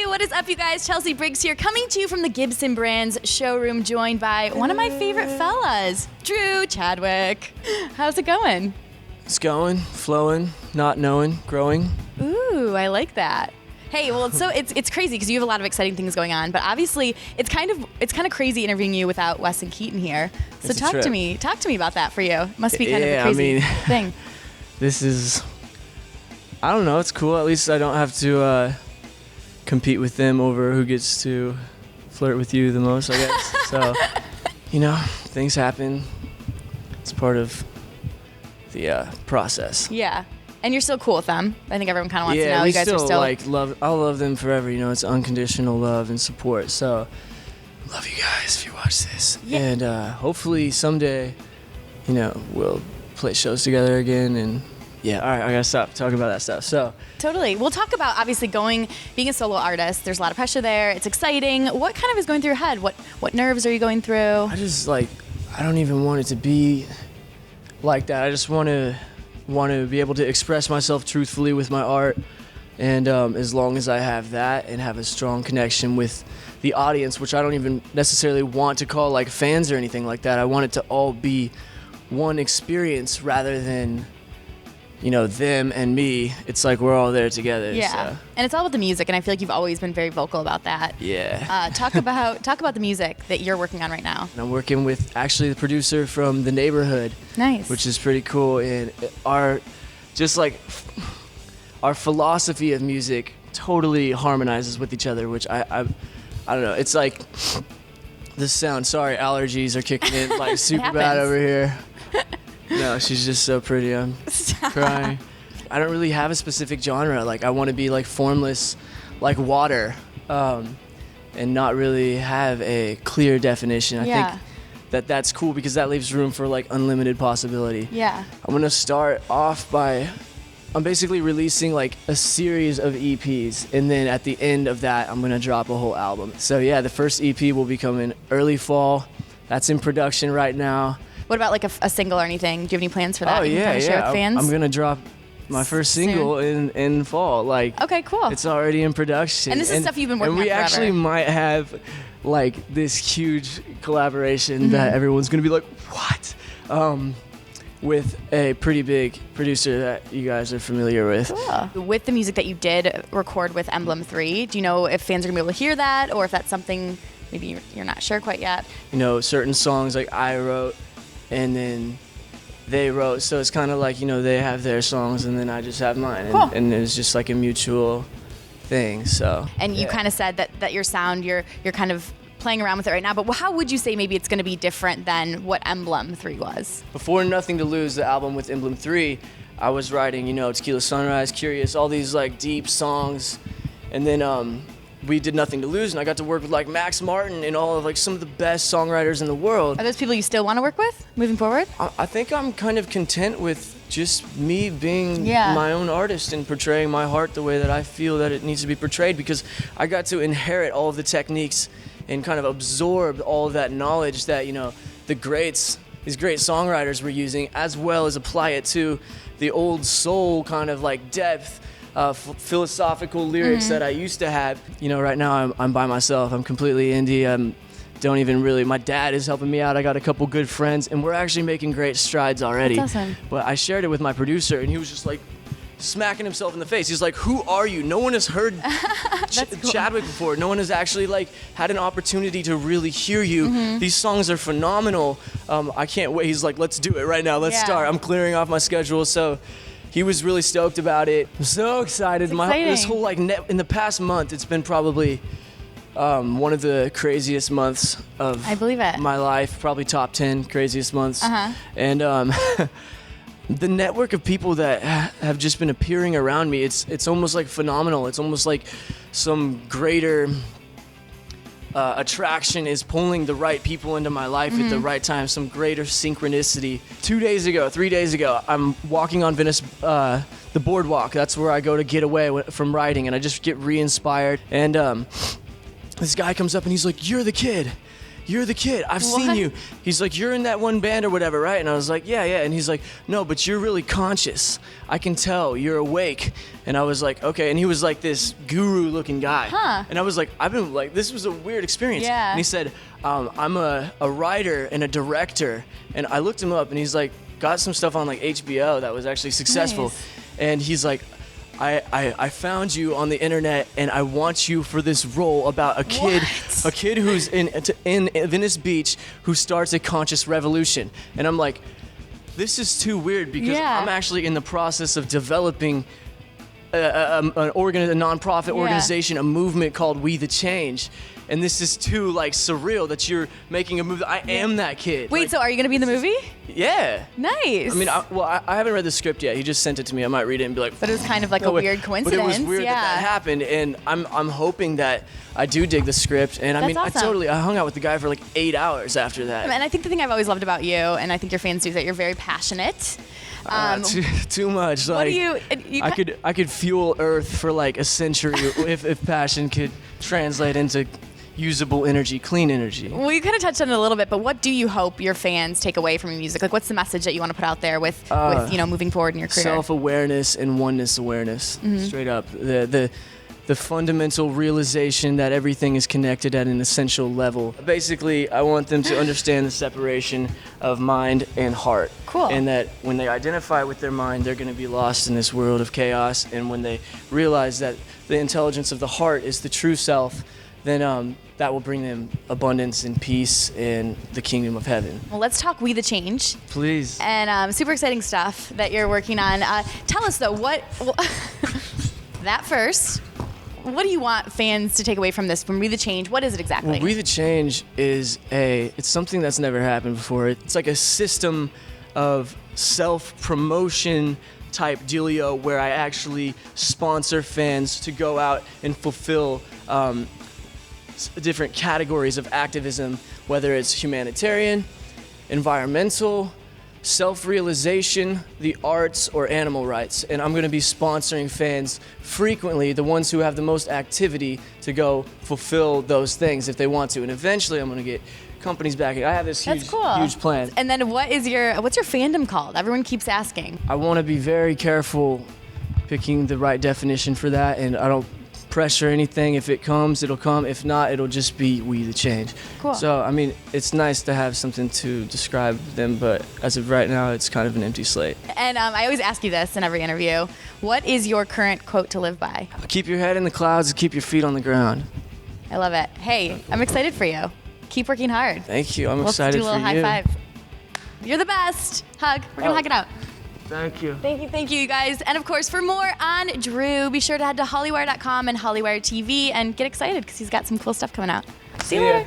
Hey, what is up, you guys? Chelsea Briggs here, coming to you from the Gibson Brands showroom, joined by one of my favorite fellas, Drew Chadwick. How's it going? It's going, flowing, not knowing, growing. Ooh, I like that. Hey, well, it's crazy because you have a lot of exciting things going on, but obviously it's kind of crazy interviewing you without Wes and Keaton here. So talk to me about that for you. Must be kind of a crazy thing. This is, I don't know, it's cool. At least I don't have to compete with them over who gets to flirt with you the most, I guess. So, things happen. It's part of the process. Yeah. And you're still cool with them. I think everyone kind of wants to know. Yeah, you guys are still love. I'll love them forever. It's unconditional love and support. So, love you guys if you watch this. Yeah. And hopefully someday, we'll play shows together again. And yeah, all right, I gotta stop talking about that stuff. So totally. We'll talk about obviously being a solo artist. There's a lot of pressure there. It's exciting. What kind of is going through your head? What nerves are you going through? I just I don't even want it to be like that. I just want to be able to express myself truthfully with my art, and as long as I have that and have a strong connection with the audience, which I don't even necessarily want to call like fans or anything like that. I want it to all be one experience rather than them and me. It's like we're all there together. Yeah, so. And it's all about the music, and I feel like you've always been very vocal about that. Yeah. Talk about the music that you're working on right now. And I'm working with actually the producer from The Neighborhood. Nice. Which is pretty cool, and our philosophy of music totally harmonizes with each other, which I don't know. It's like the sound. Sorry, allergies are kicking in like super bad over here. No, she's just so pretty. I'm crying. I don't really have a specific genre. I want to be formless, like water, and not really have a clear definition. I think that's cool because that leaves room for unlimited possibility. Yeah. I'm gonna start off I'm basically releasing a series of EPs, and then at the end of that, I'm gonna drop a whole album. So yeah, the first EP will be coming early fall. That's in production right now. What about a single or anything? Do you have any plans for that? Oh, yeah. Share with fans? I'm going to drop my first single in fall. Okay, cool. It's already in production. And this is stuff you've been working on forever. And we actually might have this huge collaboration that everyone's going to be like, what? With a pretty big producer that you guys are familiar with. Cool. With the music that you did record with Emblem3, do you know if fans are going to be able to hear that, or if that's something maybe you're not sure quite yet? Certain songs I wrote, and then they wrote, so it's kind of they have their songs and then I just have mine. Cool. And it's just a mutual thing. So. And you kind of said that your sound, you're kind of playing around with it right now, but how would you say maybe it's going to be different than what Emblem3 was? Before Nothing to Lose, the album with Emblem3, I was writing, Tequila Sunrise, Curious, all these deep songs, and then we did Nothing to Lose, and I got to work with Max Martin and all of some of the best songwriters in the world. Are those people you still want to work with moving forward? I think I'm kind of content with just me being my own artist and portraying my heart the way that I feel that it needs to be portrayed, because I got to inherit all of the techniques and kind of absorb all of that knowledge that these great songwriters were using, as well as apply it to the old soul kind of depth. Philosophical lyrics that I used to have. Right now I'm by myself. I'm completely indie. Don't even really. My dad is helping me out. I got a couple good friends, and we're actually making great strides already. That's awesome. But I shared it with my producer, and he was just smacking himself in the face. He's like, "Who are you? No one has heard cool. Chadwick before. No one has actually had an opportunity to really hear you. These songs are phenomenal. I can't wait." He's like, "Let's do it right now. Let's start." I'm clearing off my schedule, so. He was really stoked about it. I'm so excited. This whole in the past month, it's been probably one of the craziest months of my life. Probably top 10 craziest months. And the network of people that have just been appearing around me, it's almost phenomenal. It's almost like some greater attraction is pulling the right people into my life at the right time, some greater synchronicity. 3 days ago, I'm walking on Venice, the boardwalk. That's where I go to get away from writing, and I just get re-inspired. And this guy comes up and he's like, "You're the kid." you're the kid. I've seen you. He's like, you're in that one band or whatever, right? And I was like, yeah. And he's like, no, but you're really conscious. I can tell. You're awake. And I was like, okay. And he was like this guru-looking guy. Huh. And I was like, this was a weird experience. Yeah. And he said, I'm a writer and a director. And I looked him up, and he's like, got some stuff on like HBO that was actually successful. Nice. And he's like, I found you on the internet, and I want you for this role about a kid who's in Venice Beach who starts a conscious revolution. And I'm like, this is too weird, because I'm actually in the process of developing a nonprofit organization, a movement called We the Change. And this is too like surreal that you're making a movie. I am that kid. Wait, so are you gonna be in the movie? Yeah. Nice. I mean, I haven't read the script yet. He just sent it to me. I might read it and be like. But it was kind of like a weird coincidence. But it was weird that happened, and I'm hoping that I do dig the script. And I mean, awesome. I hung out with the guy for like 8 hours after that. And I think the thing I've always loved about you, and I think your fans do, is that you're very passionate. Too much. What like, do you I could fuel Earth for like a century if passion could translate into usable energy, clean energy. Well, you kind of touched on it a little bit, but what do you hope your fans take away from your music? Like, what's the message that you want to put out there with moving forward in your career? Self-awareness and oneness awareness. Straight up. The fundamental realization that everything is connected at an essential level. Basically, I want them to understand the separation of mind and heart. Cool. And that when they identify with their mind, they're going to be lost in this world of chaos. And when they realize that the intelligence of the heart is the true self, then that will bring them abundance and peace in the kingdom of heaven. Well, let's talk We the Change. Please. And super exciting stuff that you're working on. Tell us, though, that first, what do you want fans to take away from this, from We the Change? What is it exactly? Well, We the Change is it's something that's never happened before. It's like a system of self-promotion type dealio where I actually sponsor fans to go out and fulfill different categories of activism, whether it's humanitarian, environmental, self-realization, the arts, or animal rights. And I'm going to be sponsoring fans frequently, the ones who have the most activity, to go fulfill those things if they want to. And eventually I'm going to get companies backing. I have this huge plan. And then what's your fandom called? Everyone keeps asking. I want to be very careful picking the right definition for that, and I don't pressure anything. If it comes, it'll come. If not, it'll just be We the Change. Cool. So, I mean, it's nice to have something to describe them, but as of right now, it's kind of an empty slate. And I always ask you this in every interview. What is your current quote to live by? Keep your head in the clouds and keep your feet on the ground. I love it. Hey, I'm excited for you. Keep working hard. Thank you. I'm excited for you. Let's do a little high five. You're the best. Hug. We're going to hug it out. Thank you. Thank you, you guys. And of course, for more on Drew, be sure to head to hollywire.com and Hollywire TV and get excited because he's got some cool stuff coming out. See you later.